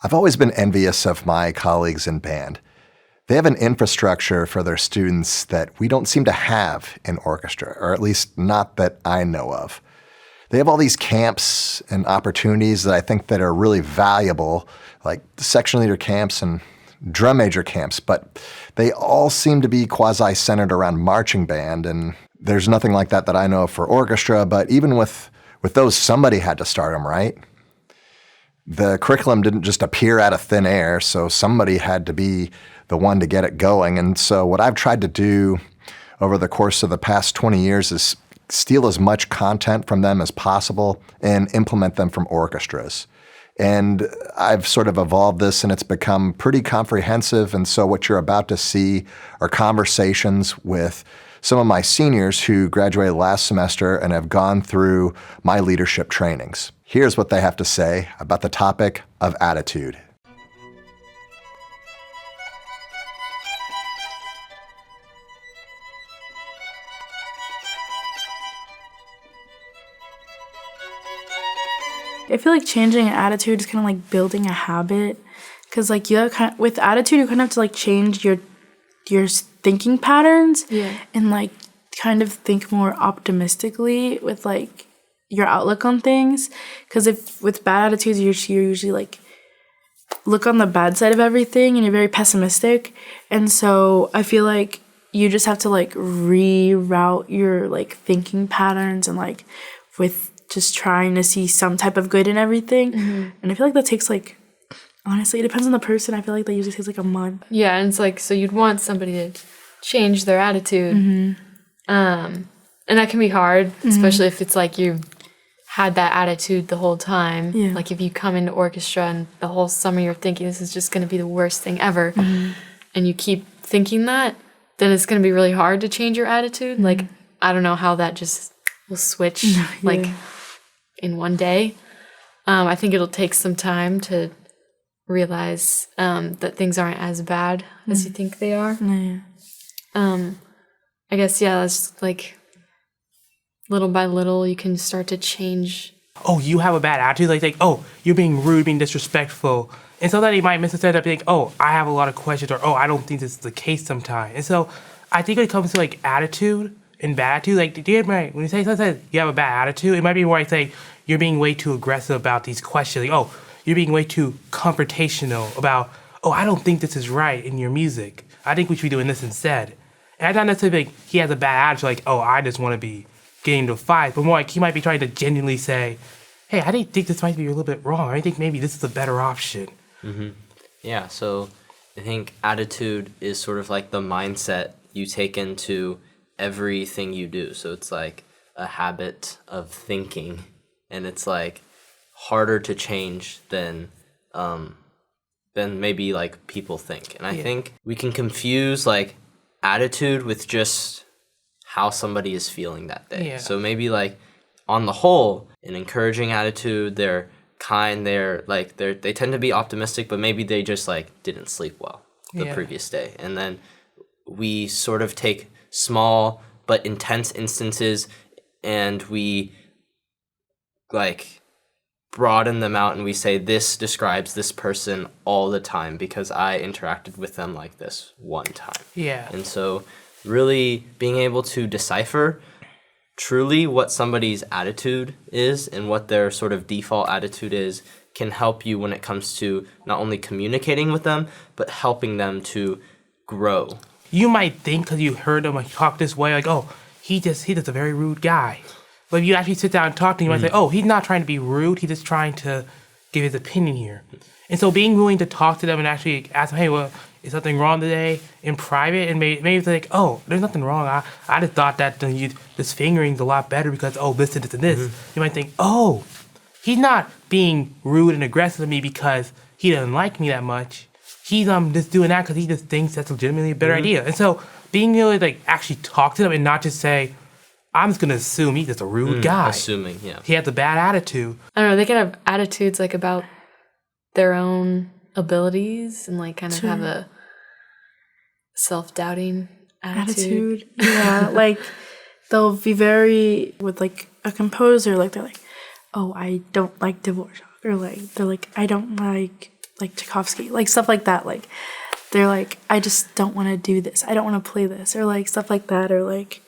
I've always been envious of my colleagues in band. They have an infrastructure for their students that we don't seem to have in orchestra, or at least not that I know of. They have all these camps and opportunities that I think that are really valuable, like section leader camps and drum major camps, but they all seem to be quasi-centered around marching band, and there's nothing like that I know of for orchestra, but even with those, somebody had to start them, right? The curriculum didn't just appear out of thin air, so somebody had to be the one to get it going. And so what I've tried to do over the course of the past 20 years is steal as much content from them as possible and implement them from orchestras. And I've sort of evolved this, and it's become pretty comprehensive. And so what you're about to see are conversations with some of my seniors who graduated last semester and have gone through my leadership trainings. Here's what they have to say about the topic of attitude. I feel like changing an attitude is kind of like building a habit, because like you have with attitude you kind of have to like change your thinking patterns, and like kind of think more optimistically with like your outlook on things. Because if with bad attitudes you're usually like look on the bad side of everything and you're very pessimistic, and so I feel like you just have to like reroute your like thinking patterns and like with just trying to see some type of good in everything. And I feel like that takes like, honestly, it depends on the person. I feel like that usually takes like a month. Yeah, and it's like, so you'd want somebody to change their attitude. And that can be hard, especially if it's like you've had that attitude the whole time. Like if you come into orchestra and the whole summer you're thinking this is just going to be the worst thing ever, and you keep thinking that, then it's going to be really hard to change your attitude. Like, I don't know how that just will switch like in one day. I think it'll take some time to realize that things aren't as bad as you think they are. I guess, that's like little by little you can start to change. Oh, you have a bad attitude? Like, oh, you're being rude, being disrespectful. And so that you might misunderstand that, think, oh, I have a lot of questions, or, oh, I don't think this is the case sometimes. And so I think when it comes to like attitude and bad attitude, like, when you say something, you have a bad attitude, it might be more like saying you're being way too aggressive about these questions. Like, oh, you're being way too confrontational about, oh, I don't think this is right in your music. I think we should be doing this instead. And I don't necessarily think he has a bad attitude, like, oh, I just want to be getting into a fight, but more like he might be trying to genuinely say, hey, I think this might be a little bit wrong. I think maybe this is a better option. Yeah, so I think attitude is sort of like the mindset you take into everything you do. So it's like a habit of thinking, and it's like harder to change than maybe like people think. And I think we can confuse like attitude with just how somebody is feeling that day. So maybe like on the whole, an encouraging attitude, they're kind, they tend to be optimistic, but maybe they just like didn't sleep well the previous day. And then we sort of take small but intense instances and we like broaden them out and we say this describes this person all the time because I interacted with them like this one time. And so really being able to decipher truly what somebody's attitude is and what their sort of default attitude is can help you when it comes to not only communicating with them, but helping them to grow. You might think because you heard him like, talk this way, like, oh, he's just a very rude guy. But if you actually sit down and talk to him, you might say, oh, he's not trying to be rude, he's just trying to give his opinion here. And so being willing to talk to them and actually ask them, hey, well, is something wrong today in private? And maybe it's like, oh, there's nothing wrong. I just thought that this fingering's a lot better because, oh, this and this and this. You might think, oh, he's not being rude and aggressive to me because he doesn't like me that much. He's just doing that because he just thinks that's legitimately a better idea. And so being able to like actually talk to them and not just say, I'm just going to assume he's just a rude guy. Assuming, He has a bad attitude. I don't know, they can have attitudes like about their own abilities and like kind of have a self-doubting attitude. Like they'll be very, with like a composer, like they're like, oh, I don't like divorce, or like they're like, I don't like like Tchaikovsky, like stuff like that. Like they're like, I just don't want to do this. I don't want to play this, or like stuff like that, or like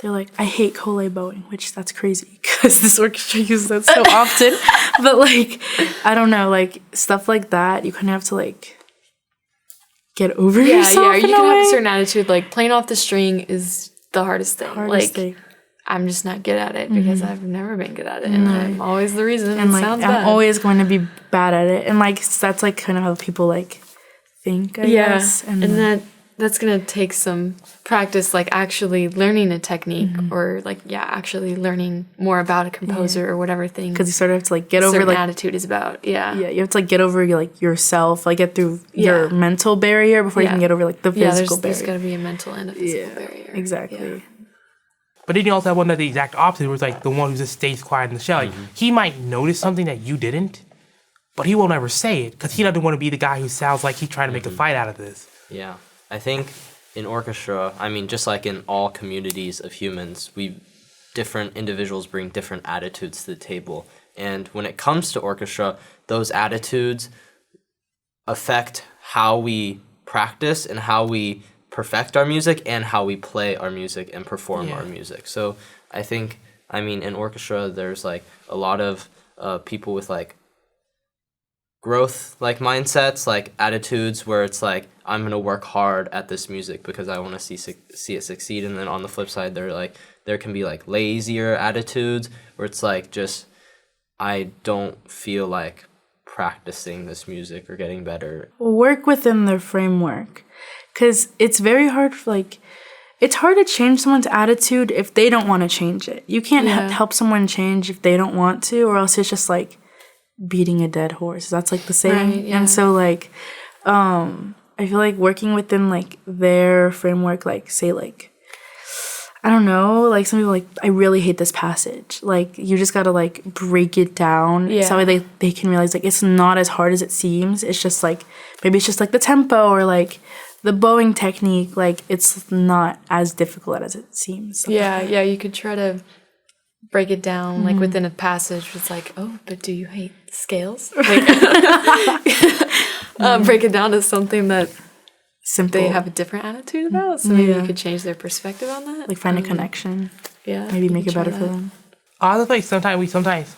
they're like, I hate Kole bowing, which that's crazy because this orchestra uses that so often. But like, I don't know, like stuff like that. You kind of have to like get over yourself. Yeah, you can have a certain attitude. Like playing off the string is the hardest thing. I'm just not good at it because I've never been good at it, and I'm always the reason. And like, sounds bad. I'm always going to be bad at it, and like that's like kind of how people like think. I guess. And that's gonna take some practice, like actually learning a technique, or like actually learning more about a composer or whatever thing. Because you sort of have to like get over like attitude is about. Yeah, you have to like get over like yourself, like get through your mental barrier before you can get over like the physical barrier. There's gotta be a mental and a physical barrier. Exactly. Yeah. But then you also have one that's the exact opposite, where it's like the one who just stays quiet in the shell. Like, he might notice something that you didn't, but he won't ever say it because he doesn't want to be the guy who sounds like he's trying to make a fight out of this. Yeah. I think in orchestra, I mean, just like in all communities of humans, different individuals bring different attitudes to the table. And when it comes to orchestra, those attitudes affect how we practice and how we perfect our music and how we play our music and perform our music. So I think, I mean, in orchestra, there's like a lot of people with like growth like mindsets, like attitudes where it's like, I'm going to work hard at this music because I want to see it succeed. And then on the flip side, there can be like lazier attitudes where it's like, just, I don't feel like practicing this music or getting better. Work within the framework. Because it's very hard, it's hard to change someone's attitude if they don't want to change it. You can't help someone change if they don't want to, or else it's just like beating a dead horse. That's like the saying. Right, yeah. And so like, I feel like working within like their framework, like say like, I don't know, like some people like, I really hate this passage. Like you just gotta like break it down so they can realize like it's not as hard as it seems. It's just like, maybe it's just like the tempo or like the bowing technique, like it's not as difficult as it seems. Yeah, you could try to break it down like within a passage. It's like, oh, but do you hate scales? Like, break it down to something that they have a different attitude about. So maybe you could change their perspective on that. Like find a connection. Yeah, maybe make it better for them. I was like, sometimes we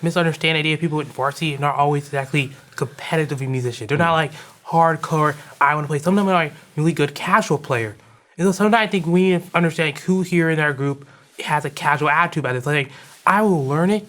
misunderstand the idea of people with varsity are not always exactly competitive musicians. They're not like hardcore, I want to play. Sometimes they're like really good casual player. And so sometimes I think we need to understand like, who here in our group has a casual attitude about this. Like, I will learn it,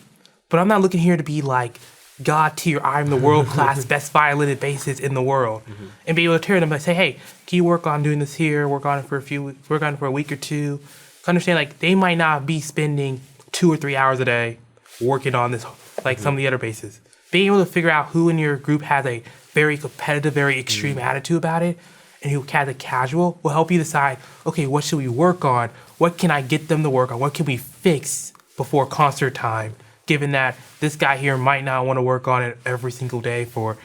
but I'm not looking here to be like God tier, I'm the world class best violin bassist in the world. And be able to turn them and say, hey, can you work on doing this here, work on it for a week or two. Understand like they might not be spending 2 or 3 hours a day working on this like some of the other bases. Being able to figure out who in your group has a very competitive, very extreme attitude about it, and who has a casual, will help you decide, okay, what should we work on? What can I get them to work on? What can we fix before concert time? Given that this guy here might not want to work on it every single day for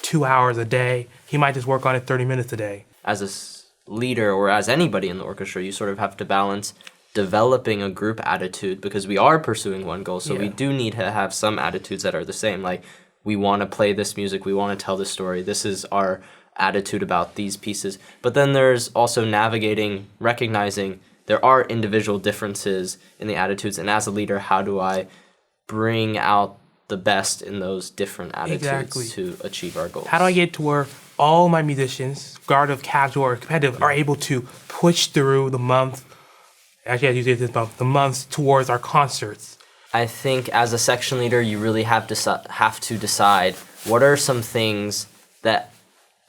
2 hours a day. He might just work on it 30 minutes a day. As a leader or as anybody in the orchestra, you sort of have to balance developing a group attitude because we are pursuing one goal. So we do need to have some attitudes that are the same. Like, we want to play this music. We want to tell this story. This is our attitude about these pieces. But then there's also navigating, recognizing there are individual differences in the attitudes. And as a leader, how do I bring out the best in those different attitudes to achieve our goals? How do I get to where all my musicians, regardless of casual or competitive, are able to push through the months towards our concerts? I think as a section leader, you really have to decide what are some things that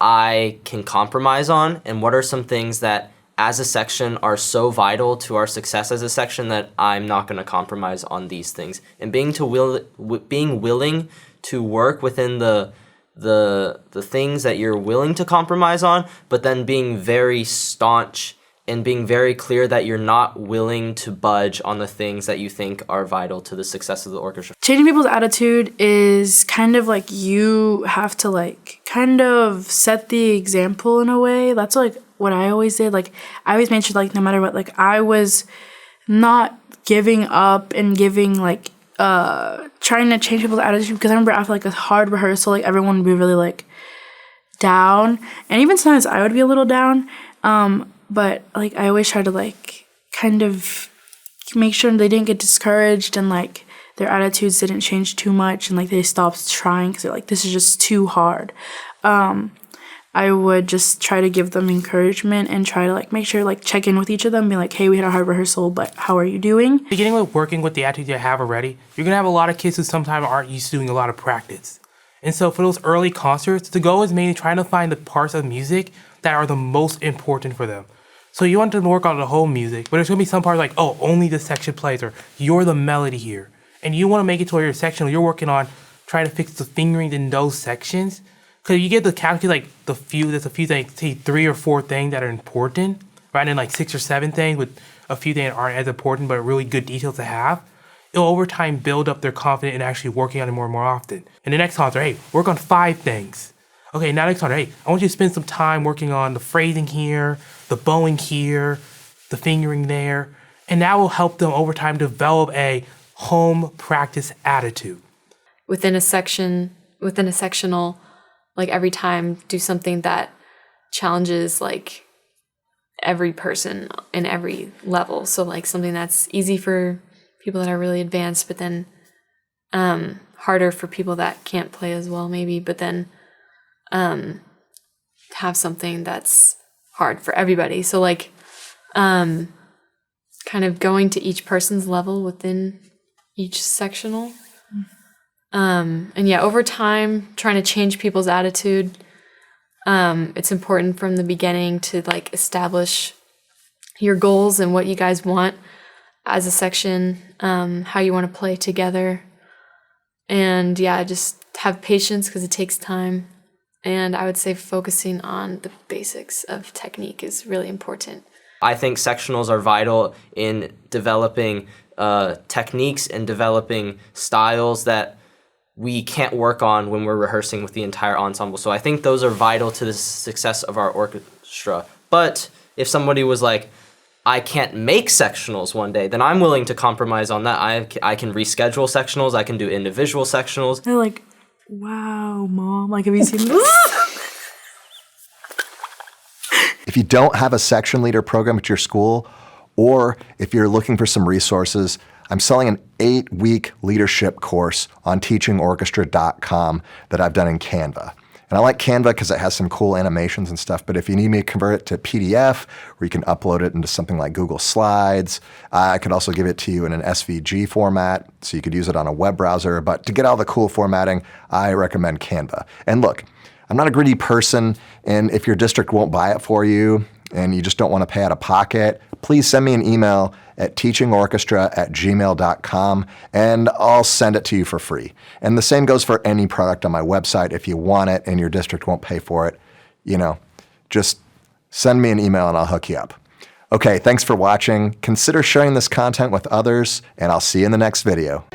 I can compromise on, and what are some things that as a section are so vital to our success as a section that I'm not going to compromise on these things. And being willing to work within the things that you're willing to compromise on, but then being very staunch and being very clear that you're not willing to budge on the things that you think are vital to the success of the orchestra. Changing people's attitude is kind of like you have to like kind of set the example in a way. That's like what I always did. Like I always made sure like no matter what, like I was not giving up and giving like trying to change people's attitude, because I remember after like a hard rehearsal, like everyone would be really like down, and even sometimes I would be a little down. But like I always try to like kind of make sure they didn't get discouraged and like their attitudes didn't change too much and like they stopped trying because they're like, this is just too hard. I would just try to give them encouragement and try to like make sure like check in with each of them, be like, hey, we had a hard rehearsal, but how are you doing? Beginning with working with the attitude you have already, you're gonna have a lot of kids who sometimes aren't used to doing a lot of practice. And so for those early concerts, the goal is mainly trying to find the parts of music that are the most important for them. So you want them to work on the whole music, but there's gonna be some parts like, oh, only this section plays, or you're the melody here. And you wanna make it to where your sectional, you're working on trying to fix the fingering in those sections. Because you get the calculate like there's a few things, say 3 or 4 things that are important, rather than like 6 or 7 things with a few things that aren't as important but really good details to have. It'll over time build up their confidence in actually working on it more and more often. And the next concert, hey, work on 5 things. Okay, now next concert, hey, I want you to spend some time working on the phrasing here, the bowing here, the fingering there, and that will help them over time develop a home practice attitude. Within a sectional, like every time do something that challenges like every person in every level. So like something that's easy for people that are really advanced, but then harder for people that can't play as well maybe, but then have something that's hard for everybody. So like kind of going to each person's level within each sectional. And yeah, over time, trying to change people's attitude. It's important from the beginning to like establish your goals and what you guys want as a section, how you want to play together. And yeah, just have patience because it takes time. And I would say focusing on the basics of technique is really important. I think sectionals are vital in developing techniques and developing styles that we can't work on when we're rehearsing with the entire ensemble. So I think those are vital to the success of our orchestra. But if somebody was like, I can't make sectionals one day, then I'm willing to compromise on that. I can reschedule sectionals. I can do individual sectionals. They're like, wow, Mom, like, have you seen this? If you don't have a section leader program at your school, or if you're looking for some resources, I'm selling an 8-week leadership course on teachingorchestra.com that I've done in Canva. And I like Canva because it has some cool animations and stuff, but if you need me to convert it to PDF, or you can upload it into something like Google Slides, I could also give it to you in an SVG format, so you could use it on a web browser. But to get all the cool formatting, I recommend Canva. And look, I'm not a greedy person, and if your district won't buy it for you, and you just don't want to pay out of pocket, please send me an email at teachingorchestra@gmail.com, and I'll send it to you for free. And the same goes for any product on my website. If you want it and your district won't pay for it, just send me an email and I'll hook you up. Okay, thanks for watching. Consider sharing this content with others, and I'll see you in the next video.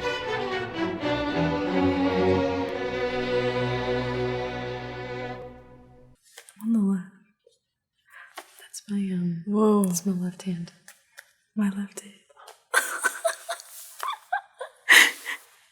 On the left. That's my Whoa. that's my left hand. My left hand.